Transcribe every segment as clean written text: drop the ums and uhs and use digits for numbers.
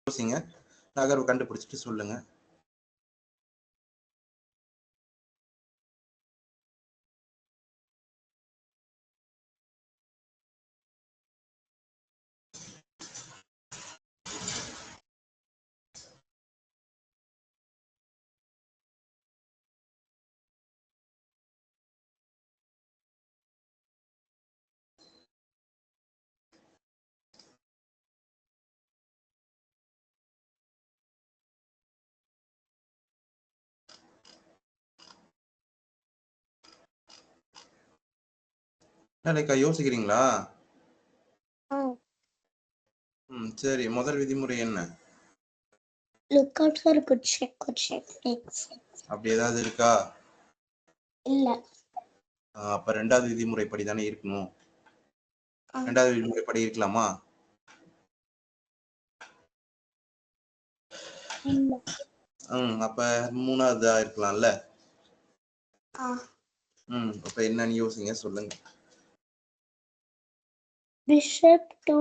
யோசிங்க. நகர்வு கண்டுபிடிச்சிட்டு சொல்லுங்க. லைக்கா யோசிக்கிறீங்களா? சரி, முதல் விதிமுறை என்ன? Look out for good techniques. அப்படி ஏதாவது இருக்கா? இல்ல. அப்ப ரெண்டாவது விதிமுறைப்படி தானே இருக்கணும். ரெண்டாவது விதிமுறைப்படி இருக்கலாமா? இல்ல. அப்ப மூணாவதா இருக்கலாம்ல. அப்ப என்னன்னு யோசிங்க, சொல்லுங்க. Bishop to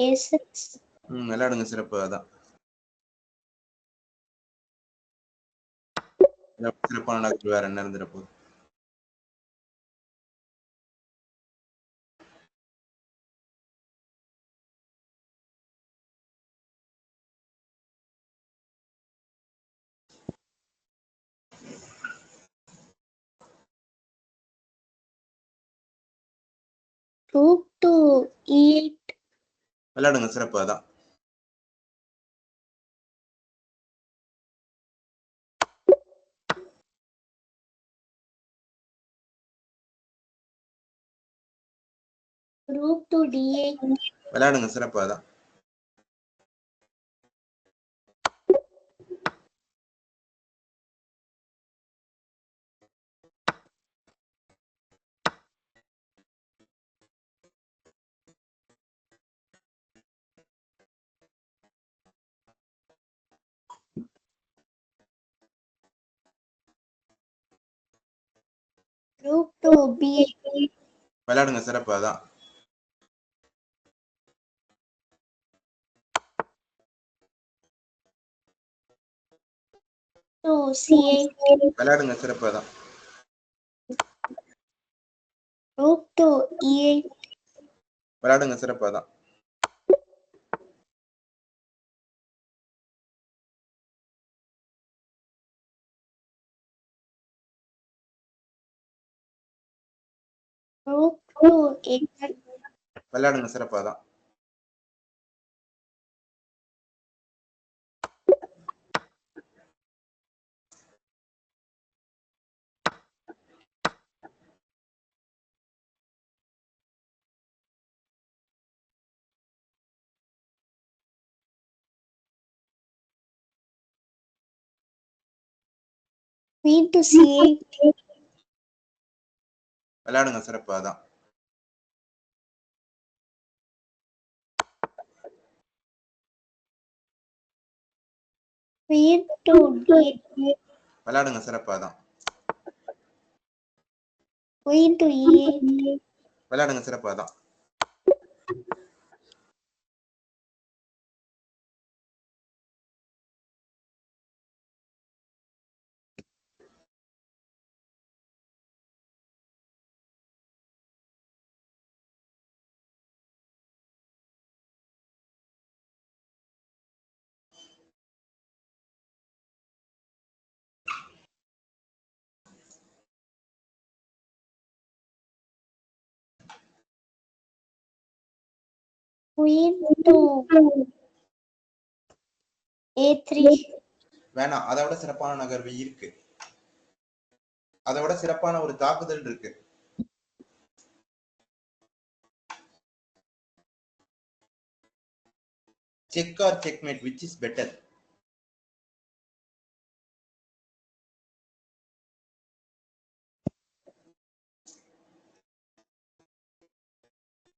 A6. விளையாடுங்க, சிறப்பு. அதான் சிறப்பான நகர்வு. வேற என்ன இருந்துட போகுது? Rook to E8. விளையாடுங்க, சிறப்பு. அதான் Rook to D8. விளையாடுங்க, சிறப்பு. அதான் Rook to B8. விளையாடுங்க, சிறப்பு. அதான் to C8. விளையாடுங்க, சிறப்பு. அதான் Rook to E8. விளையாடுங்க, சிறப்பு. அதான் Rook to A7. விளையாடுங்க, சிறப்பு. அதான் Queen to C8. விளையாடுங்க, சிறப்பு. அதான் Queen to D8. விளையாடுங்க, சிறப்பு. அதான் Queen to E8. விளையாடுங்க, சிறப்பு. அதான் Queen to A3. வேணாம். அதை விட சிறப்பான நகர்வு இருக்கு. அதை விட சிறப்பான ஒரு தாக்குதல் இருக்கு. Check or checkmate, which is better?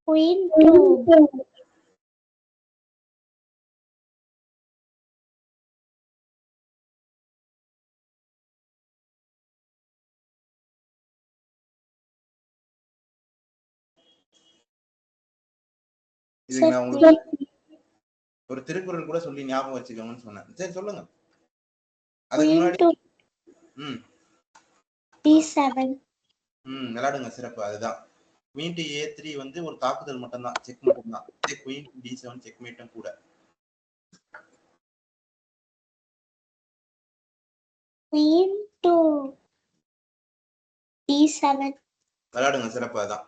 Queen to இதுக்கு நான் உங்களுக்கு ஒரு திருக்குறள் கூட சொல்லி ஞாபகம் வச்சுக்கோங்கன்னு சொன்னேன். சரி சொல்லுங்க. அதுக்கு queen முன்னாடி to ம் d7, விளையாடுங்க, சிறப்பு. அதுதான் குயின் டு a3 வந்து ஒரு தாக்குதல் மட்டும்தான், செக் மட்டும்தான். குயின் டு d7 செக் மேட்டும் கூட. queen to d7, விளையாடுங்க, சிறப்பு. அதுதான்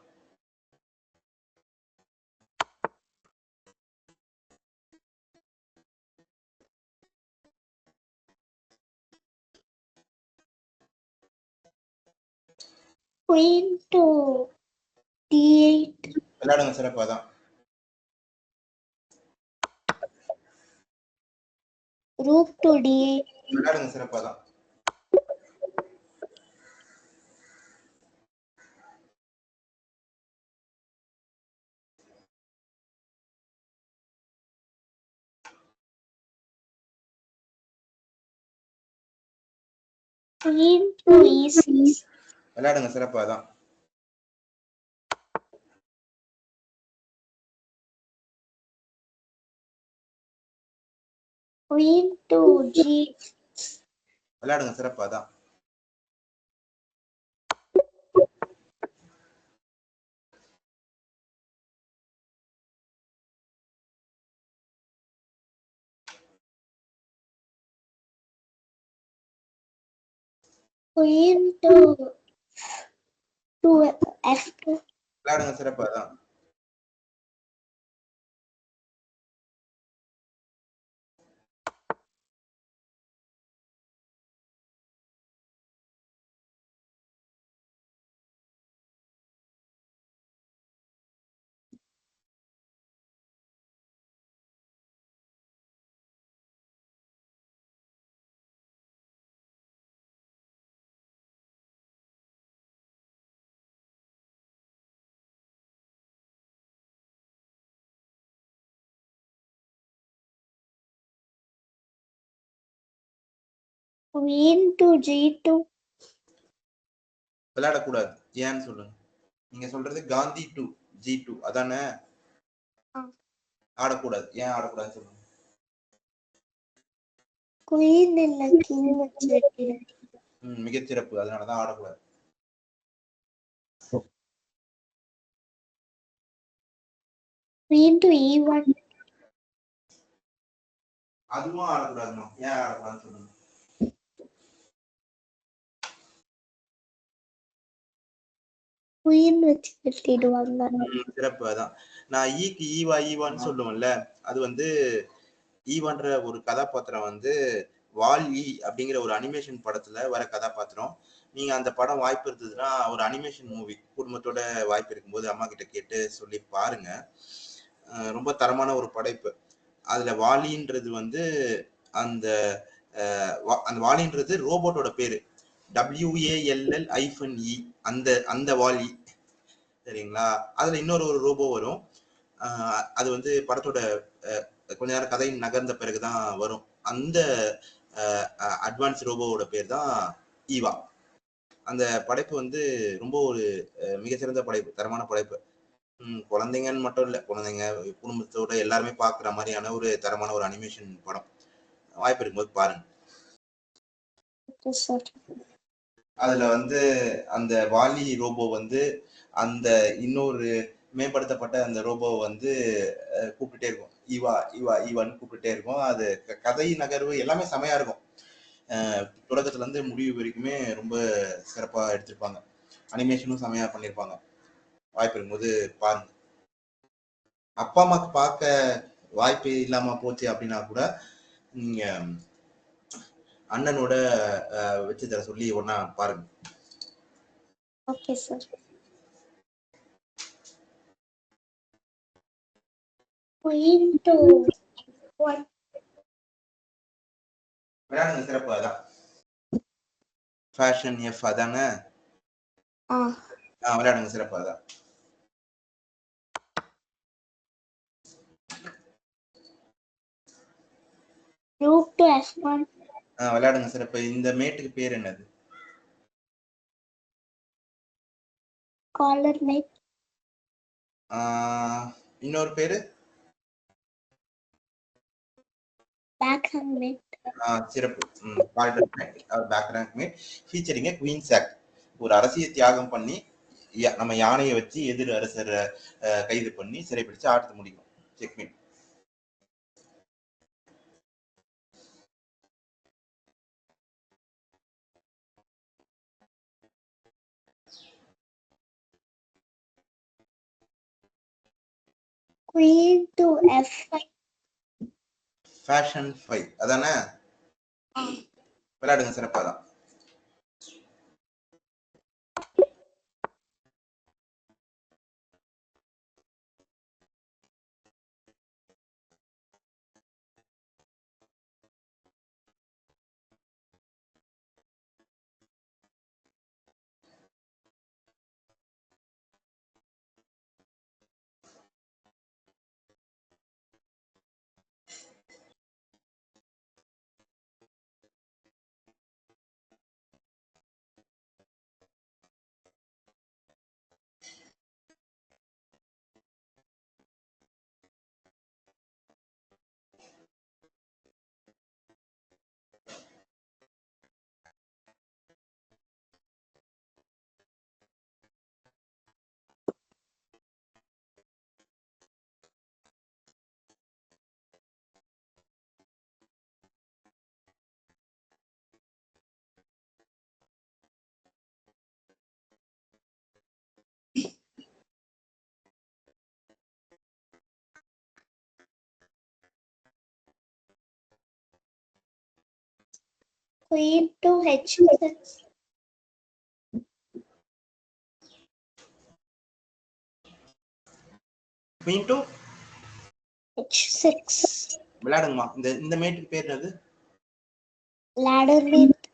queen to d8, விளையாடுங்க, சிறப்பு. அதுதான் rook to d8, விளையாடுங்க, சிறப்பு. அதுதான் queen to e6, விளையாடுங்க, சிறப்பு. அதுதான் queen to g, விளையாடுங்க, சிறப்பு. அதுதான் queen to f2, விளையாடுங்க, சிறப்பு. அதுதான் queen to g2, விளையாடக்கூடாது. ஏன்னு சொல்லுங்க. நீங்க சொல்றது காந்தி டு g2 அதானே? ஆடக்கூடாது. ஏன் ஆடக்கூடாதுன்னு சொல்லுங்க. queen இல்ல king வச்சு வெட்டிடு. மிகச்சிறப்பு. அதனாலதான் ஆடக்கூடாது. queen to e1, அதுவும் ஆடக்கூடாதுமா. ஏன் ஆடக்கூடாதுன்னு சொல்லுங்க. queen வச்சு வெட்டிடுவாங்க. சிறப்பு. அதான் நான் ஈக்கு ஈவான்னு சொல்லுவேன்ல, அது வந்து ஈவான்ற ஒரு கதாபாத்திரம் வந்து வாலி அப்படிங்கிற ஒரு அனிமேஷன் படத்துல வர கதாபாத்திரம். நீங்க அந்த படம் வாய்ப்பு இருந்ததுன்னா ஒரு அனிமேஷன் மூவி குடும்பத்தோட வாய்ப்பு இருக்கும்போது அம்மா கிட்ட கேட்டு சொல்லி பாருங்க. ரொம்ப தரமான ஒரு படைப்பு. அதுல வாலின்றது வந்து அந்த அந்த வாலின்றது ரோபோட்டோட பேரு. WALL-E அந்த அந்த வாலி. சரிங்களா? அதுல இன்னொரு ஒரு ரோபோ வரும். அது வந்து படத்தோட கொஞ்ச நேரம் கதை நகர்ந்த பிறகுதான் வரும். அந்த அட்வான்ஸ் ரோபோவோட பேர் தான் ஈவா. அந்த படைப்பு வந்து ரொம்ப ஒரு மிகச்சிறந்த படைப்பு, தரமான படைப்பு. குழந்தைங்கன்னு மட்டும் இல்ல, குழந்தைங்க குடும்பத்தோட எல்லாருமே பாக்குற மாதிரியான ஒரு தரமான ஒரு அனிமேஷன் படம். வாய்ப்பு இருக்கும்போது பாருங்க. அதுல வந்து அந்த வாலி ரோபோ வந்து அந்த இன்னொரு மேம்படுத்தப்பட்ட அந்த ரோபோ வந்து கூப்பிட்டுட்டே இருக்கும். ஈவா ஈவா ஈவான்னு கூப்பிட்டுட்டே இருக்கும். அது கதை நகர்வு எல்லாமே செமையா இருக்கும். தொடக்கத்துல இருந்து முடிவு வரைக்குமே ரொம்ப சிறப்பா எடுத்திருப்பாங்க. அனிமேஷனும் செமையா பண்ணிருப்பாங்க. வாய்ப்பு இருக்கும்போது பாருங்க. அப்பா அம்மாக்கு பார்க்க வாய்ப்பு இல்லாம போச்சு அப்படின்னா கூட நீங்க அண்ணனோட வச்சு தர சொல்லி ஒன்னா பாருங்க. Okay sir. queen to 1, விளையாடுங்க, சிறப்பு. அதான் ஃபேஷன் எஃப் அதானே? விளையாடுங்க, சிறப்பு. அதான் rook to f1, விளையாடுங்க, சிறப்பு. இந்த மேட்டுக்கு பேர் என்னது? collar mate, இன்னொரு பேரு Backhand mate. சிறப்பு. Back rank mate featuring queen sac. ஒரு அரசியை தியாகம் பண்ணி நம்ம யானையை வச்சு எதிர் அரசரை கைது பண்ணி சிறைப்பிடிச்சு ஆட்டத்தை முடிக்கும். Checkmate. Queen to F5. Fashion 5 அதானே? விளையாடுங்க, சிறப்பாதான். Queen to H6. Queen to H6. விளையாடுங்கம்மா. இந்த மேட்டுக்கு பேர் என்னது? Ladder mate.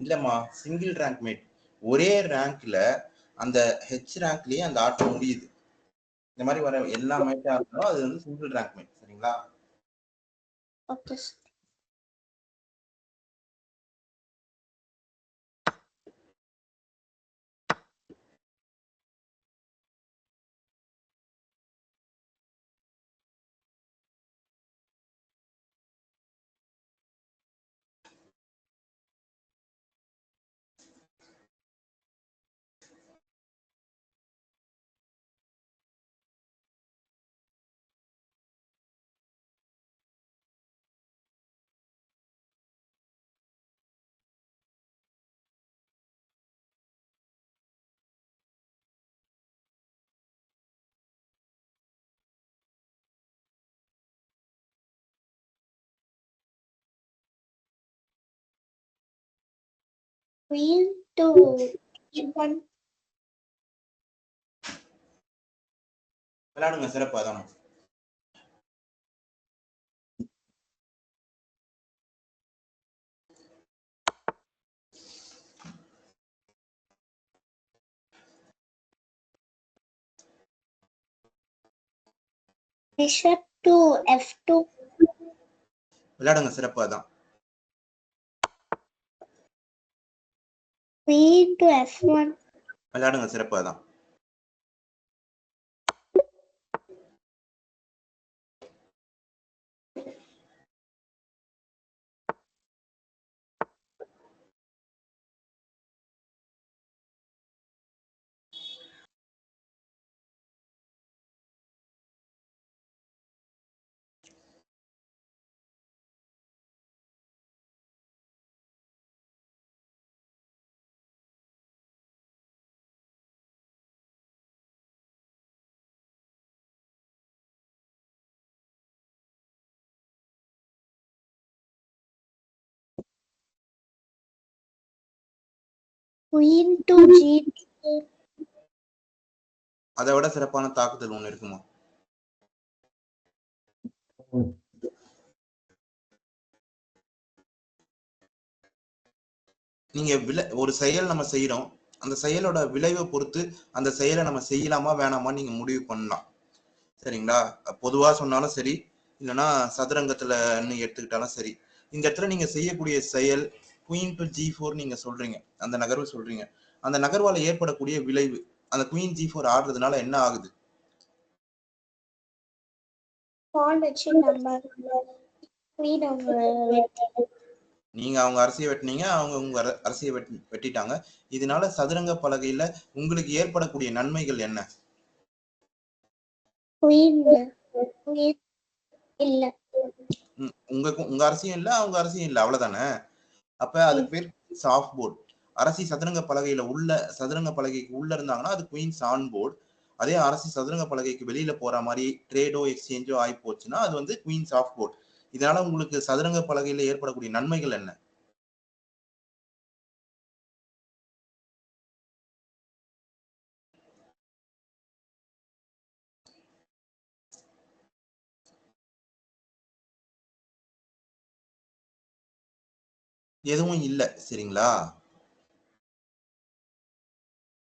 இல்லம்மா, சிங்கிள் ரேங்க் மேட். ஒரே ரேங்க்ல அந்த ஹெச் ரேங்க்லயே அந்த ஆட்டம் முடியுது. இந்த மாதிரி வர எல்லா மேட்டா இருந்தாலும் அது வந்து சிங்கிள் ரேங்க் மேட். சரிங்களா? Okay. Queen to E1. விளையாடுங்க, சிறப்பாதான். Bishop to F2. விளையாடுங்க, சிறப்பாதான். Queen to F1. விளையாடுங்க, சிறப்பாதான். Queen to G2. அதை விட சிறப்பான தாக்குதல் ஒண்ணு இருக்குமா? நீங்க ஒரு செயல் நம்ம செய்யறோம், அந்த செயலோட விளைவை பொறுத்து அந்த செயலை நம்ம செய்யலாமா வேணாமா நீங்க முடிவு பண்ணலாம். சரிங்களா? பொதுவா சொன்னாலும் சரி, இல்லைன்னா சதுரங்கத்துல எடுத்துக்கிட்டாலும் சரி, இந்த இடத்துல நீங்க செய்யக்கூடிய செயல் குயின் டு G4 நீங்க சொல்றீங்க, அந்த நகர்வு சொல்றீங்க. அந்த நகர்வால ஏற்படக்கூடிய விளைவு, அந்த குயின் G4 ஆடுறதுனால என்ன ஆகுது? Pawn வச்சு நம்ம queen அவங்க வெட்டி நீங்க அவங்க அரசியை வெட்டினீங்க, அவங்க உங்க அரசியை வெட்டிட்டாங்க. இதனால சதுரங்க பலகையில உங்களுக்கு ஏற்படக்கூடிய நன்மைகள் என்ன? queen queen இல்ல உங்க அரசியும் இல்ல, அவங்க அரசியும் இல்ல, அவ்வளவுதானே? அப்ப அதுக்கு பேர் ஆஃப் போர்டு. அரசி சதுரங்க பலகையில உள்ள சதுரங்க பலகைக்கு உள்ள இருந்தாங்கன்னா அது குயின்ஸ் ஆன் போர்டு. அதே அரசி சதுரங்க பலகைக்கு வெளியில போற மாதிரி ட்ரேடோ எக்ஸ்சேஞ்சோ ஆகி போச்சுன்னா அது வந்து குயின்ஸ் ஆஃப் போர்டு. இதனால உங்களுக்கு சதுரங்க பலகையில ஏற்படக்கூடிய நன்மைகள் என்ன? எதுவும் இல்ல, சரிங்களா?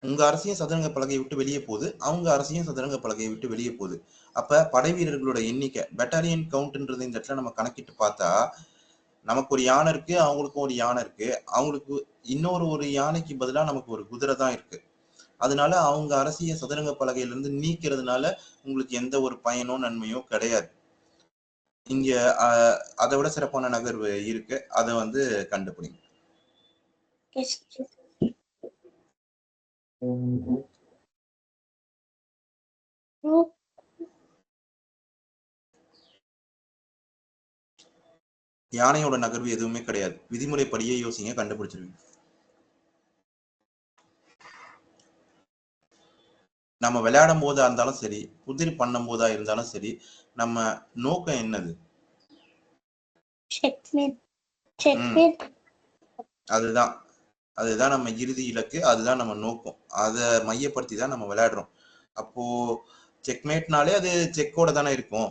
உங்க அரசியும் சதுரங்க பலகையை விட்டு வெளியே போகுது, அவங்க அரசியும் சதுரங்க பலகையை விட்டு வெளியே போகுது. அப்ப படை வீரர்களோட எண்ணிக்கை பெட்டாலியன் கவுண்ட்ன்றது இந்த இடத்துல நம்ம கணக்கிட்டு பார்த்தா நமக்கு ஒரு யானை இருக்கு, அவங்களுக்கும் ஒரு யானை இருக்கு, அவங்களுக்கு ஒரு யானைக்கு பதிலா நமக்கு ஒரு குதிரை தான் இருக்கு. அதனால அவங்க அரசிய சதுரங்க பலகையிலிருந்து நீக்கிறதுனால உங்களுக்கு எந்த ஒரு பயனோ நன்மையோ கிடையாது. இங்க அதை விட சிறப்பான நகர்வு இருக்கு, அதை வந்து கண்டுபிடிங்க. யானையோட நகர்வு எதுவுமே கிடையாது. விதிமுறைப்படியே யோசிங்க, கண்டுபிடிச்சிருவீங்க. நம்ம விளையாடும் போதா இருந்தாலும் சரி, புதிர் பண்ணும் போதா இருந்தாலும் சரி, நம்ம நோக்கம் என்னது? அதுதான் அதுதான் நம்ம இறுதி இலக்கு, அதுதான் நம்ம நோக்கம். அதை மையப்படுத்தி தான் நம்ம விளையாடுறோம். அப்போ செக்மேட்னாலே அது செக்கோட தானே இருக்கும்.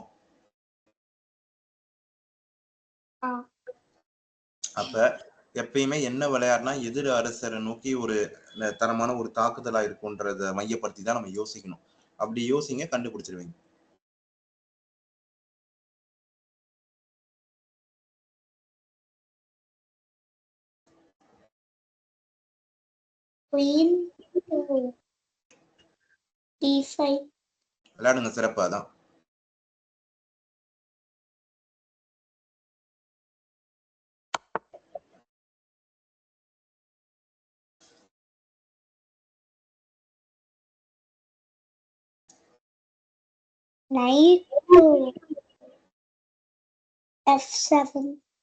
அப்ப எப்பயுமே என்ன விளையாடுனா எதிர் அரசரை நோக்கி ஒரு தரமான ஒரு தாக்குதலா இருக்கும்ன்றத மையப்படுத்தி தான் நம்ம யோசிக்கணும். அப்படி யோசிங்க, கண்டுபிடிச்சிருவீங்க. விளையாடுங்க, சிறப்பாதான்.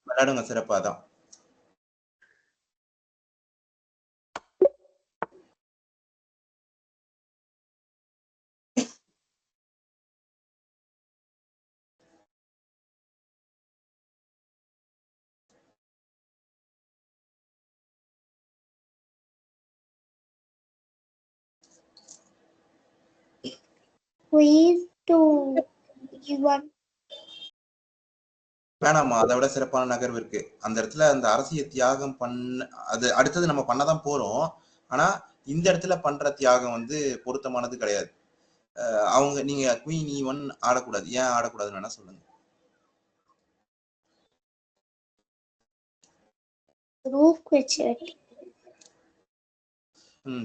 விளையாடுங்க, சிறப்பாதான். வேணாமா, அதை விட சிறப்பான நகர்வு இருக்கு. அந்த இடத்துல அந்த அரசியை தியாகம் அது அடுத்தது நம்ம பண்ணதான் போறோம். ஆனா இந்த இடத்துல பண்ற தியாகம் வந்து பொருத்தமானது கிடையாது. அவங்க நீங்க குயின் E1 ஆடக்கூடாது. ஏன் ஆடக்கூடாதுன்னு வேணா சொல்லுங்க.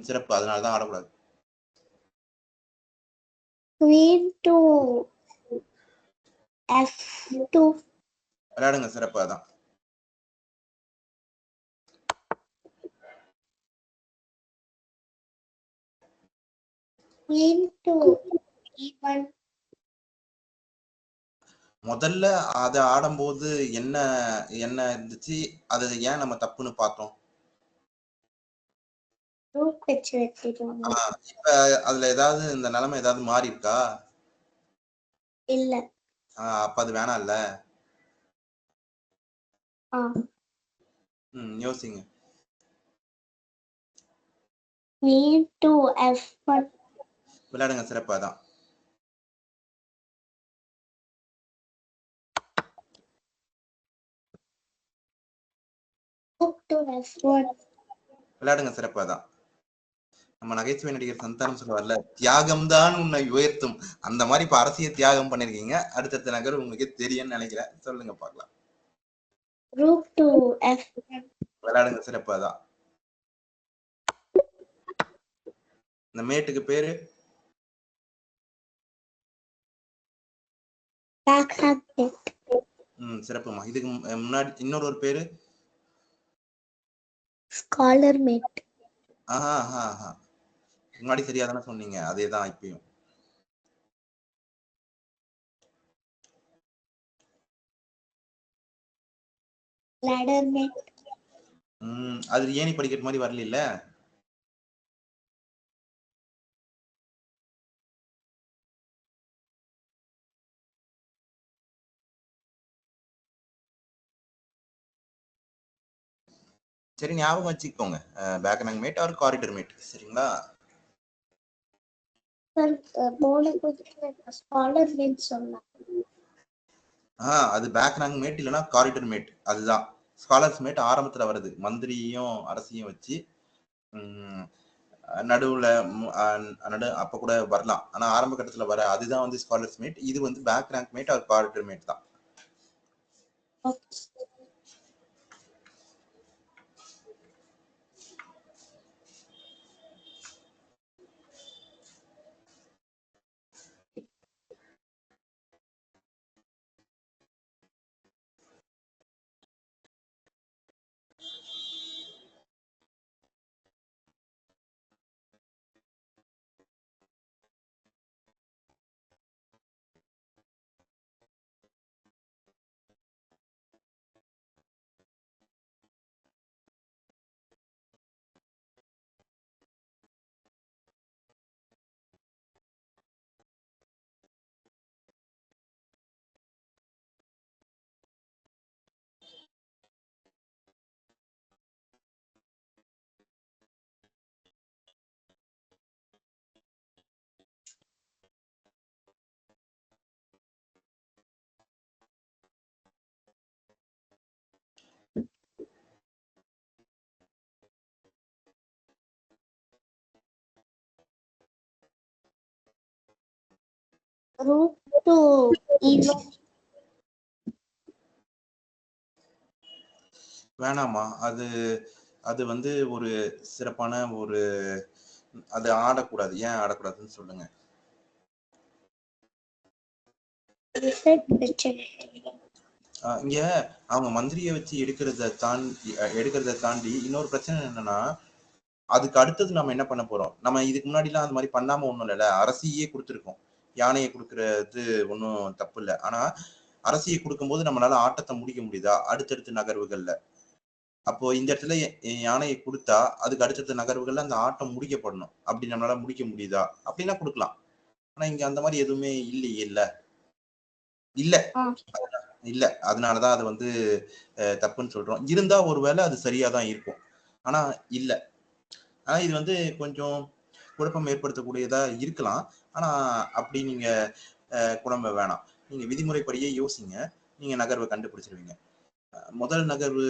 சிறப்பு, அதனாலதான் ஆடக்கூடாது. விளையாடுங்க, சிறப்பு, அதான். முதல்ல அதை ஆடும்போது என்ன என்ன இருந்துச்சு, அது ஏன் நம்ம தப்புன்னு பார்த்தோம்? இப்ப அதுல ஏதாவது இந்த நிலைமை ஏதாவது மாறி இருக்கா? இல்ல. அப்ப அது வேணாம் இல்ல. யோசிங்க. விளையாடுங்க, சிறப்பு, அதான். விளையாடுங்க, சிறப்பு, அதான். நம்ம நகைச்சுவை நடிகர் சந்தானம் சொல்லுவார்ல, தியாகம் தான் உன்னை உயர்த்தும். அந்த மாதிரி இப்ப அரசியை தியாகம் பண்ணிருக்கீங்க. அடுத்தடுத்த நகர் உங்களுக்கு தெரியும்னு நினைக்கிறேன். சொல்லுங்க பார்க்கலாம். விளையாடுங்க, சிறப்பு, அதான். இந்த மேட்டுக்கு பேரு சிறப்புமா. இதுக்கு முன்னாடி இன்னொரு ஒரு பேரு? Scholar mate. முன்னாடி சரியா தானே சொன்னீங்க, அதேதான் இப்பயும். Ladder mate. அது ஏணி படிக்கட்டு மாதிரி வரல இல்ல? சரி, ஞாபகம் வச்சுக்கோங்க. Back rank mate or corridor mate. சரிங்களா? ஸ்காலர் மேட் சொன்னேன். அது பேக்ரங் மேட் இல்லைன்னா காரிடர் மேட். அதுதான் ஸ்காலர்ஸ் மேட் ஆரம்பத்துல வருது, மந்திரியும் அரசியும் வச்சு. நடுவுல அப்ப கூட வரலாம், ஆனா ஆரம்ப கட்டத்துல வர அதுதான் வந்து ஸ்காலர்ஸ் மேட். இது வந்து back rank mate or corridor mate தான். வேணாமா, அது அது வந்து ஒரு சிறப்பான ஒரு, அது ஆடக்கூடாது. ஏன் ஆடக்கூடாதுன்னு சொல்லுங்க. இங்க அவங்க மந்திரியை வச்சு எடுக்கிறத தாண்டி இன்னொரு பிரச்சனை என்னன்னா, அதுக்கு அடுத்தது நம்ம என்ன பண்ண போறோம்? நம்ம இதுக்கு முன்னாடி எல்லாம் அந்த மாதிரி பண்ணாம ஒண்ணும் இல்ல. அரசியே கொடுத்துருக்கோம். யானையை கொடுக்கறது ஒன்றும் தப்பு இல்லை. ஆனா அரசியை கொடுக்கும்போது நம்மளால ஆட்டத்தை முடிக்க முடியுதா அடுத்தடுத்த நகர்வுகள்ல? அப்போ இந்த இடத்துல யானையை கொடுத்தா அதுக்கு அடுத்தடுத்த நகர்வுகள்ல அந்த ஆட்டம் முடிக்கப்படணும். அப்படி நம்மளால முடிக்க முடியுதா? அப்படின்னா கொடுக்கலாம். ஆனா இங்க அந்த மாதிரி எதுவுமே இல்லையே. இல்ல இல்ல, அதனாலதான் அது வந்து தப்புன்னு சொல்றோம். இருந்தா ஒருவேளை அது சரியாதான் இருக்கும். ஆனா இல்ல. ஆனா இது வந்து கொஞ்சம் குழப்பம் ஏற்படுத்தக்கூடியதா இருக்கலாம். ஆனா அப்படி நீங்க குழம்ப வேணாம். நீங்க விதிமுறைப்படியே யோசிங்க. நீங்க நகர்வை கண்டுபிடிச்சிருவீங்க. முதல் நகர்வு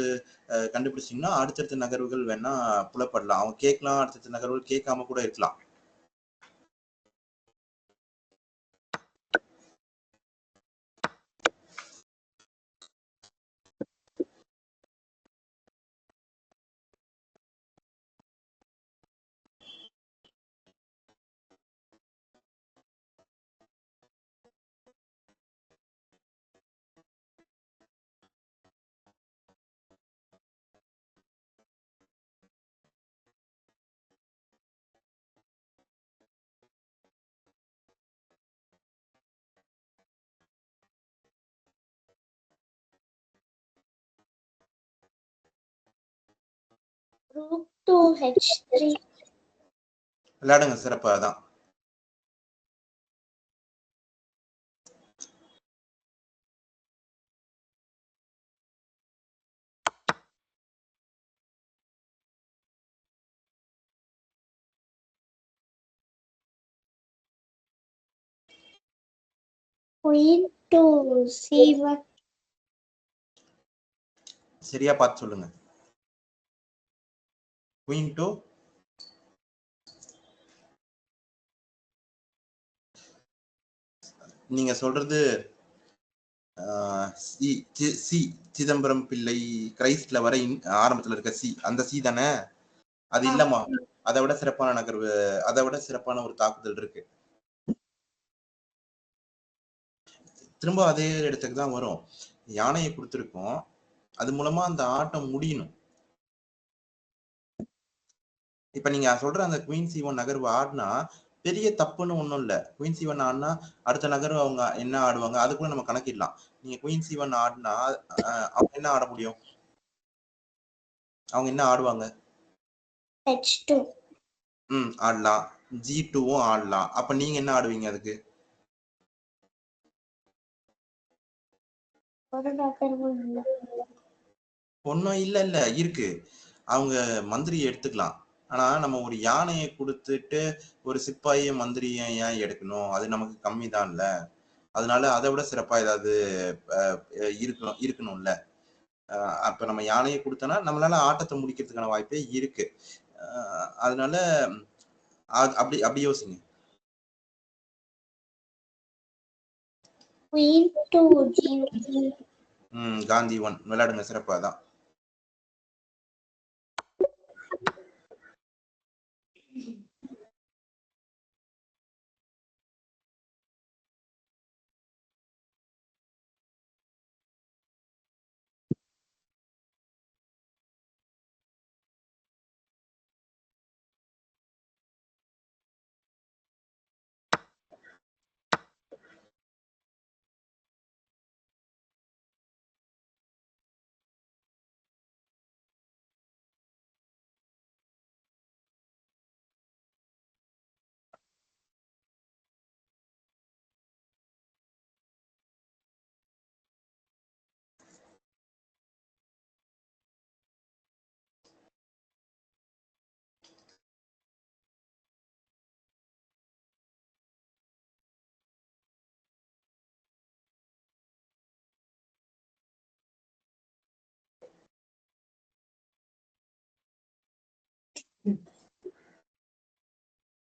கண்டுபிடிச்சிங்கன்னா அடுத்தடுத்த நகர்வுகள் வேணா புலப்படலாம். அவங்க கேட்கலாம், அடுத்தடுத்த நகர்வுகள் கேட்காம கூட இருக்கலாம். விளையாடுங்க, சிறப்பு. அதான் சரியா பார்த்து சொல்லுங்க. குயின் டு நீங்க சொல்றது சி சிதம்பரம் பிள்ளை கிரைஸ்ட்ல வர ஆரம்பத்துல இருக்க சி, அந்த சி தானே? அது இல்லம்மா. அதை விட சிறப்பான நகர்வு, அதை விட சிறப்பான ஒரு தாக்குதல் இருக்கு. திரும்ப அதே இடத்துக்கு தான் வரும். யானையை கொடுத்துருக்கோம், அது மூலமா அந்த ஆட்டம் முடியணும். இப்ப நீங்க சொல்ற அந்த குயின் C1 நகர்வு ஆடினா பெரிய தப்புன்னு ஒண்ணும் இல்ல. குயின் C1 ஆடினா அடுத்த நகர்வு அவங்க என்ன ஆடுவாங்க அது கூட நம்ம கணக்கிடலாம். நீங்க குயின் C1 ஆடினா அவங்க என்ன ஆட முடியும்? அவங்க என்ன ஆடுவாங்க? H2. ஆடலாம். G2வும் ஆடலாம். அப்ப நீங்க என்ன ஆடுவீங்க அதுக்கு? ஒரு நகர்வும் இல்ல. ஒண்ணும் இல்ல இருக்கு. அவங்க மந்திரியை எடுத்துக்கலாம். ஆனா நம்ம ஒரு யானையை கொடுத்துட்டு ஒரு சிப்பாயை மந்திரியை ஏன் எடுக்கணும்? அது நமக்கு கம்மிதான்ல. அதனால அதை விட சிறப்பா ஏதாவது இருக்கணும்ல. அப்ப நம்ம யானையை கொடுத்தோம்னா நம்மளால ஆட்டத்தை முடிக்கிறதுக்கான வாய்ப்பே இருக்கு. அதனால அப்படி அப்படி யோசிங்க. Queen to G3. காந்தி 1 விளையாடுங்க, சிறப்பா தான்.